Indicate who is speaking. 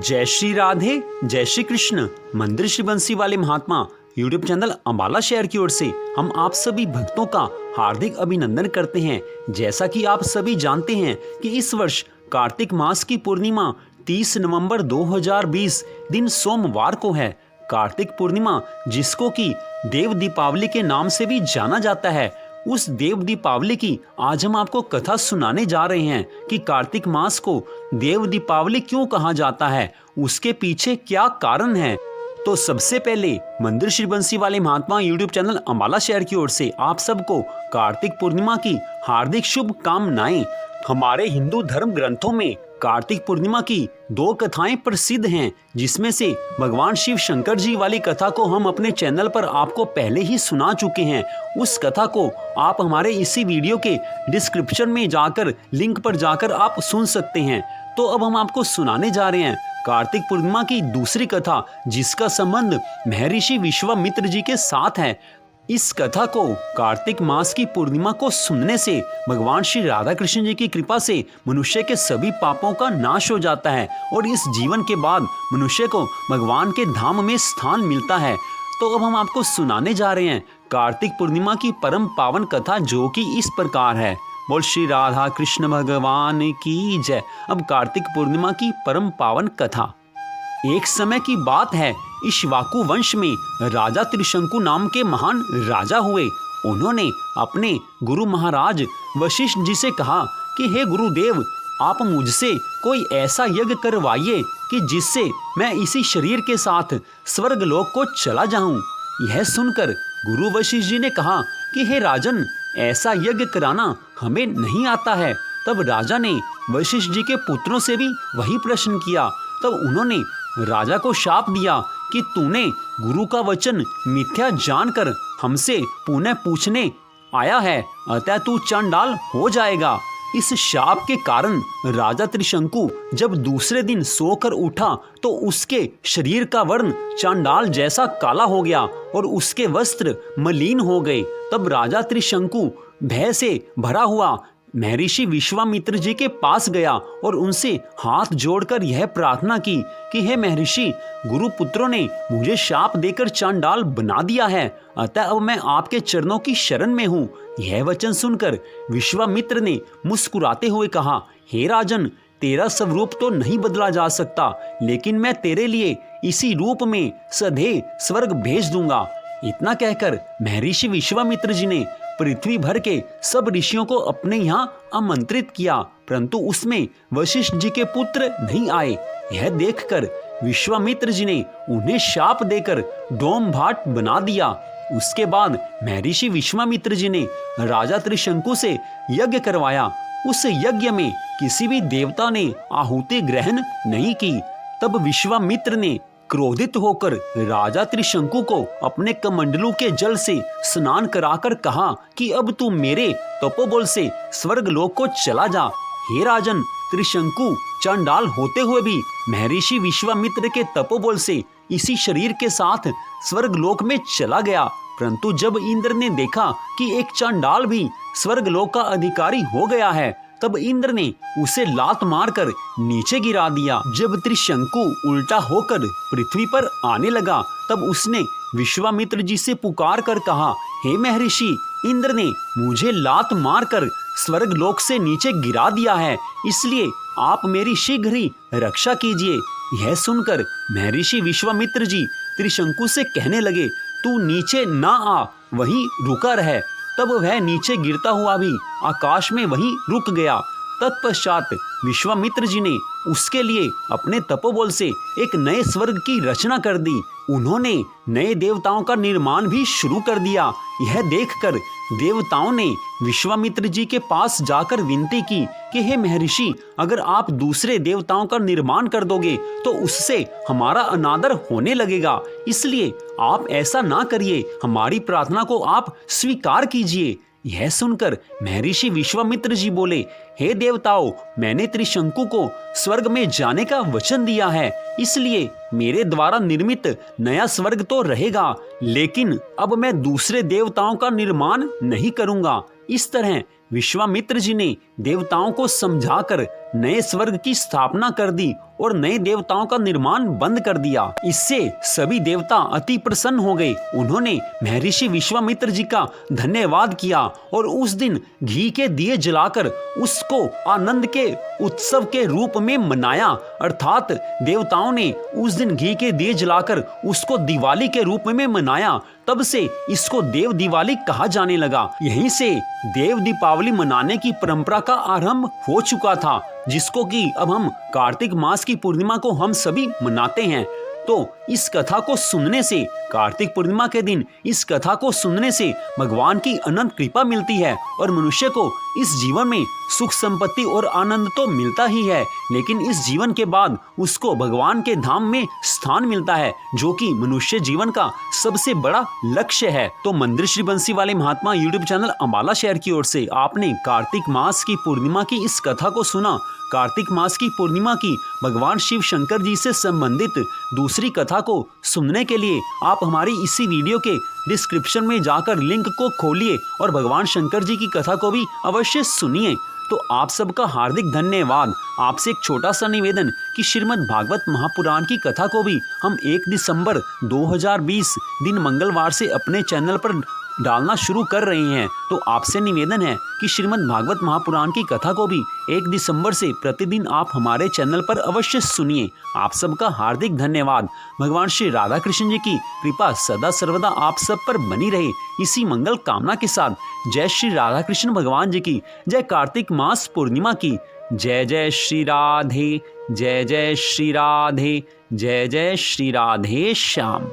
Speaker 1: जय श्री राधे, जय श्री कृष्ण। मंदिर श्री बंसी वाले महात्मा यूट्यूब चैनल अंबाला शहर की ओर से हम आप सभी भक्तों का हार्दिक अभिनंदन करते हैं। जैसा कि आप सभी जानते हैं कि इस वर्ष कार्तिक मास की पूर्णिमा 30 नवंबर 2020 दिन सोमवार को है। कार्तिक पूर्णिमा जिसको कि देव दीपावली के नाम से भी जाना जाता है, उस देव दीपावली की आज हम आपको कथा सुनाने जा रहे हैं कि कार्तिक मास को देव दीपावली क्यों कहा जाता है, उसके पीछे क्या कारण है। तो सबसे पहले मंदिर श्री बंसी वाले महात्मा यूट्यूब चैनल अंबाला शहर की ओर से आप सबको कार्तिक पूर्णिमा की हार्दिक शुभकामनाएं। हमारे हिंदू धर्म ग्रंथों में कार्तिक पूर्णिमा की 2 कथाएं प्रसिद्ध हैं, जिसमें से भगवान शिव शंकर जी वाली कथा को हम अपने चैनल पर आपको पहले ही सुना चुके हैं। उस कथा को आप हमारे इसी वीडियो के डिस्क्रिप्शन में जाकर लिंक पर जाकर आप सुन सकते हैं। तो अब हम आपको सुनाने जा रहे हैं कार्तिक पूर्णिमा की दूसरी कथा, जिसका संबंध महर्षि विश्वामित्र जी के साथ है। इस कथा को कार्तिक मास की पूर्णिमा को सुनने से भगवान श्री राधा कृष्ण जी की कृपा से मनुष्य के सभी पापों का नाश हो जाता है और इस जीवन के बाद मनुष्य को भगवान के धाम में स्थान मिलता है। तो अब हम आपको सुनाने जा रहे हैं कार्तिक पूर्णिमा की परम पावन कथा, जो कि इस प्रकार है। बोल श्री राधा कृष्ण भगवान की जय। अब कार्तिक पूर्णिमा की परम पावन कथा। एक समय की बात है, इक्ष्वाकु वंश में राजा त्रिशंकु नाम के महान राजा हुए। उन्होंने अपने गुरु महाराज वशिष्ठ जी से कहा कि हे गुरुदेव, आप मुझसे कोई ऐसा यज्ञ करवाइए कि जिससे मैं इसी शरीर के साथ स्वर्ग लोक को चला जाऊं। यह सुनकर गुरु वशिष्ठ जी ने कहा कि हे राजन, ऐसा यज्ञ कराना हमें नहीं आता है। तब राजा ने वशिष्ठ जी के पुत्रों से भी वही प्रश्न किया। तब उन्होंने राजा को शाप दिया कि तूने गुरु का वचन मिथ्या जानकर हमसे पुनः पूछने आया है, अतः तू चांडाल हो जाएगा। इस शाप के कारण राजा त्रिशंकु जब दूसरे दिन सोकर उठा तो उसके शरीर का वर्ण चांडाल जैसा काला हो गया और उसके वस्त्र मलिन हो गए। तब राजा त्रिशंकु भय से भरा हुआ महर्षि विश्वामित्र जी के पास गया और उनसे हाथ जोड़कर यह प्रार्थना की कि हे महर्षि, गुरुपुत्रों ने मुझे शाप देकर चांडाल बना दिया है, अतः अब मैं आपके चरणों की शरण में हूँ। यह वचन सुनकर विश्वामित्र ने मुस्कुराते हुए कहा, हे राजन, तेरा स्वरूप तो नहीं बदला जा सकता, लेकिन मैं तेरे लिए इसी रूप में सदैव स्वर्ग भेज दूंगा। इतना कहकर महर्षि विश्वामित्र जी ने पृथ्वी भर के सब ऋषियों को अपने यहाँ आमंत्रित किया, परंतु उसमें वशिष्ठ जी के पुत्र नहीं आए। यह देखकर विश्वामित्र जी ने उन्हें शाप देकर डोम भाट बना दिया। उसके बाद महर्षि विश्वामित्र जी ने राजा त्रिशंकु से यज्ञ करवाया। उस यज्ञ में किसी भी देवता ने आहुति ग्रहण नहीं की। तब विश्वामित्र ने क्रोधित होकर राजा त्रिशंकु को अपने कमंडलू के जल से स्नान कराकर कहा कि अब तू मेरे तपोबल से स्वर्ग लोक को चला जा। हे राजन, त्रिशंकु चांडाल होते हुए भी महर्षि विश्वामित्र के तपोबल से इसी शरीर के साथ स्वर्ग लोक में चला गया। परंतु जब इंद्र ने देखा कि एक चांडाल भी स्वर्ग लोक का अधिकारी हो गया है, तब इंद्र ने उसे लात मारकर नीचे गिरा दिया। जब त्रिशंकु उल्टा होकर पृथ्वी पर आने लगा, तब उसने विश्वामित्र जी से पुकार कर कहा, हे महर्षि, इंद्र ने मुझे लात मारकर स्वर्ग लोक से नीचे गिरा दिया है, इसलिए आप मेरी शीघ्र ही रक्षा कीजिए। यह सुनकर महर्षि विश्वामित्र जी त्रिशंकु से कहने लगे, तू नीचे ना आ, वहीं रुका रह। तब वह नीचे गिरता हुआ भी आकाश में वहीं रुक गया। तत्पश्चात विश्वामित्र जी ने उसके लिए अपने तपोबल से एक नए स्वर्ग की रचना कर दी। उन्होंने नए देवताओं का निर्माण भी शुरू कर दिया। यह देखकर देवताओं ने विश्वामित्र जी के पास जाकर विनती की कि हे महर्षि, अगर आप दूसरे देवताओं का निर्माण कर दोगे तो उससे हमारा अनादर होने लगेगा, इसलिए आप ऐसा ना करिए, हमारी प्रार्थना को आप स्वीकार कीजिए। यह सुनकर महर्षि विश्वामित्र जी बोले, हे देवताओं, मैंने त्रिशंकु को स्वर्ग में जाने का वचन दिया है, इसलिए मेरे द्वारा निर्मित नया स्वर्ग तो रहेगा, लेकिन अब मैं दूसरे देवताओं का निर्माण नहीं करूंगा। इस तरह विश्वामित्र जी ने देवताओं को समझाकर नए स्वर्ग की स्थापना कर दी और नए देवताओं का निर्माण बंद कर दिया। इससे सभी देवता अति प्रसन्न हो गए। उन्होंने महर्षि विश्वामित्र जी का धन्यवाद किया और उस दिन घी के दिए जलाकर उसको आनंद के उत्सव के रूप में मनाया। अर्थात देवताओं ने उस दिन घी के दिए जलाकर उसको दिवाली के रूप में मनाया। तब से इसको देव दिवाली कहा जाने लगा। यहीं से देव दीपावली मनाने की परंपरा का आरंभ हो चुका था, जिसको कि अब हम कार्तिक मास की पूर्णिमा को हम सभी मनाते हैं। तो इस कथा को सुनने से, कार्तिक पूर्णिमा के दिन इस कथा को सुनने से भगवान की अनंत कृपा मिलती है और मनुष्य को इस जीवन में सुख संपत्ति और आनंद तो मिलता ही है, लेकिन इस जीवन के बाद उसको भगवान के धाम में स्थान मिलता है, जो कि मनुष्य जीवन का सबसे बड़ा लक्ष्य है। तो मंदिर श्री बंसी वाले महात्मा यूट्यूब चैनल अंबाला शहर की ओर से आपने कार्तिक मास की पूर्णिमा की इस कथा को सुना। कार्तिक मास की पूर्णिमा की भगवान शिव शंकर जी से संबंधित दूसरी कथा को सुनने के लिए आप हमारी इसी वीडियो के डिस्क्रिप्शन में जाकर लिंक को खोलिए और भगवान शंकर जी की कथा को भी अवश्य सुनिए। तो आप सबका हार्दिक धन्यवाद। आपसे एक छोटा सा निवेदन कि श्रीमद् भागवत महापुराण की कथा को भी हम 1 दिसंबर 2020 दिन मंगलवार से अपने चैनल पर डालना शुरू कर रहे हैं। तो आपसे निवेदन है कि श्रीमद् भागवत महापुराण की कथा को भी 1 दिसंबर से प्रतिदिन आप हमारे चैनल पर अवश्य सुनिए। आप सबका हार्दिक धन्यवाद। भगवान श्री राधा कृष्ण जी की कृपा सदा सर्वदा आप सब पर बनी रहे, इसी मंगल कामना के साथ जय श्री राधा कृष्ण भगवान जी की जय। कार्तिक मास पूर्णिमा की जय। जय श्री राधे, जय जय श्री राधे, जय जय श्री राधे श्याम।